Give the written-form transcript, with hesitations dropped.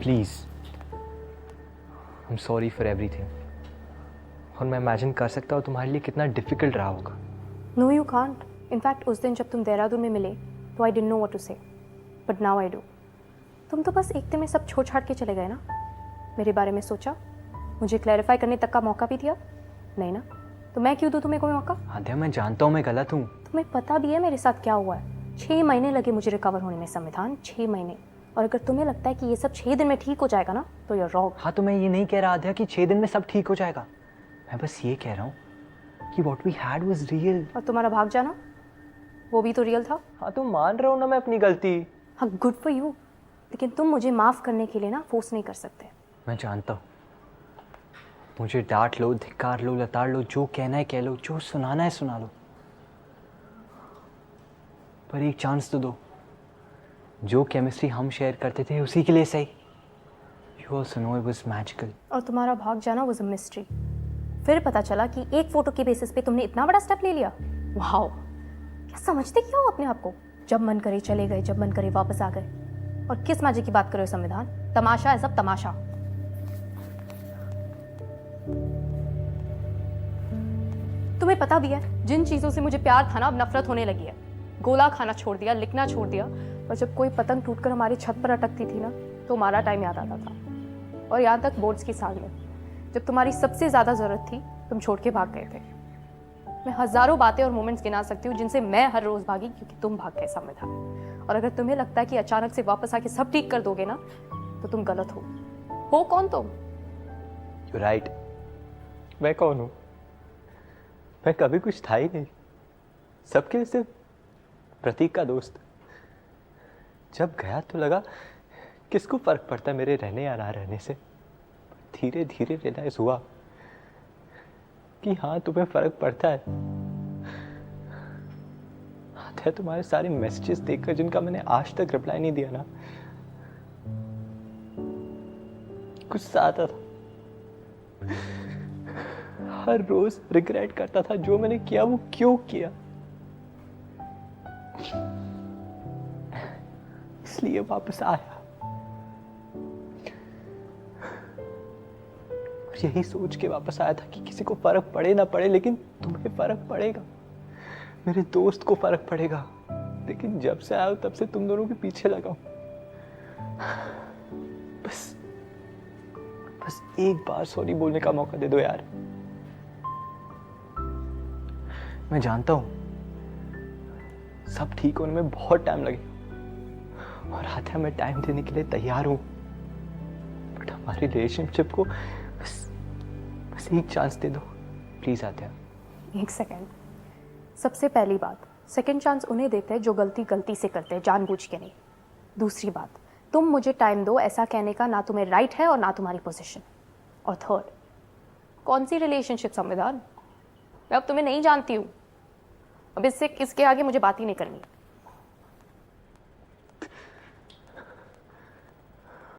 Please, I am sorry for everything. और मैं imagine कर सकता हूँ तुम्हारे लिए कितना डिफ़िकल्ट रहा होगा। No you can't. इनफैक्ट उस दिन जब तुम देहरादून में मिले तो I didn't know what to say, but now I do. तुम तो बस एक दिन में सब छोड़ छाड़ के चले गए ना। मेरे बारे में सोचा, मुझे क्लैरिफाई करने तक का मौका भी दिया नहीं ना, तो मैं क्यों दूँ तुम्हें कोई मौका? आद्या, मैं जानता हूँ मैं गलत हूँ। तुम्हें पता भी है मेरे साथ क्या हुआ है। 6 महीने लगे मुझे रिकवर होने में संविधान, 6 महीने। और अगर तुम्हें लगता है कि ये सब 6 दिन में ठीक हो जाएगा ना, तो you're wrong। हाँ, तो मैं ये नहीं कह रहा आद्या कि 6 दिन में सब ठीक हो जाएगा। मैं बस ये कह रहा हूँ कि what we had was real। और तुम्हारा भाग जाना, वो भी तो रियल था। हाँ, तो मान रहा हूँ ना मैं अपनी गलती। हाँ, गुड फॉर यू। लेकिन तुम मुझे माफ़ करने के लिए ना फोर्स नहीं कर सकते। मैं जानता हूँ, मुझे डांट लो, धिक्कार लो, लताड़ लो, जो कहना है कह लो, जो सुनाना है सुना लो, पर एक चांस तो दो। जो केमिस्ट्री हम शेयर करते थे उसी के लिए सही। You also know it was magical. और तुम्हारा भाग जाना वाज अ मिस्ट्री। फिर पता चला कि एक फोटो के बेसिस पे तुमने इतना बड़ा स्टेप ले लिया। वाओ, क्या समझते क्या हो अपने आप को? जब मन करे चले गए, जब मन करे वापस आ गए। और किस मजे की बात करो संविधान? तमाशा है सब, तमाशा। तुम्हें पता भी है जिन चीजों से मुझे प्यार था ना, अब नफरत होने लगी है। गोला खाना छोड़ दिया, लिखना छोड़ दिया। और जब कोई पतंग टूटकर हमारी छत पर अटकती थी ना, तो हमारा टाइम याद आता था। और यहाँ तक बोर्ड्स की साल में, जब तुम्हारी सबसे ज्यादा जरूरत थी, तुम छोड़ के भाग गए थे। मैं हजारों बातें और मोमेंट्स गिना सकती हूँ जिनसे मैं हर रोज भागी क्योंकि तुम भाग गए संविधान। और अगर तुम्हें लगता है कि अचानक से वापस आके सब ठीक कर दोगे ना, तो तुम गलत हो कौन तुम? You right. मैं कौन हूँ? मैं कभी कुछ था ही नहीं। सबके सिर्फ प्रतीक का दोस्त। जब गया तो लगा किसको फर्क पड़ता है मेरे रहने या ना रहने से। धीरे धीरे रियलाइज हुआ कि हाँ, तुम्हें फर्क पड़ता है। आता है तुम्हारे सारे मैसेजेस देखकर जिनका मैंने आज तक रिप्लाई नहीं दिया ना, गुस्सा आता था। हर रोज रिग्रेट करता था जो मैंने किया वो क्यों किया। इसलिए वापस आया और यही सोच के वापस आया था कि किसी को फर्क पड़े ना पड़े, लेकिन तुम्हें फर्क पड़ेगा, मेरे दोस्त को फर्क पड़ेगा। लेकिन जब से आया हूं तब से तुम दोनों के पीछे लगा हूं। बस एक बार सॉरी बोलने का मौका दे दो यार। मैं जानता हूं सब ठीक होने में बहुत टाइम लगेगा और आद्या मैं टाइम देने के लिए तैयार हूं, बट हमारी रिलेशनशिप को बस एक चांस दे दो प्लीज आद्या। एक सेकेंड। सबसे पहली बात, सेकेंड चांस उन्हें देते हैं जो गलती से करते हैं, जानबूझ के नहीं। दूसरी बात, तुम मुझे टाइम दो ऐसा कहने का ना तुम्हें राइट है और ना तुम्हारी पोजीशन। और थर्ड, कौन सी रिलेशनशिप संविधान? मैं अब तुम्हें नहीं जानती हूँ। अब इससे इसके आगे मुझे बात ही नहीं करनी।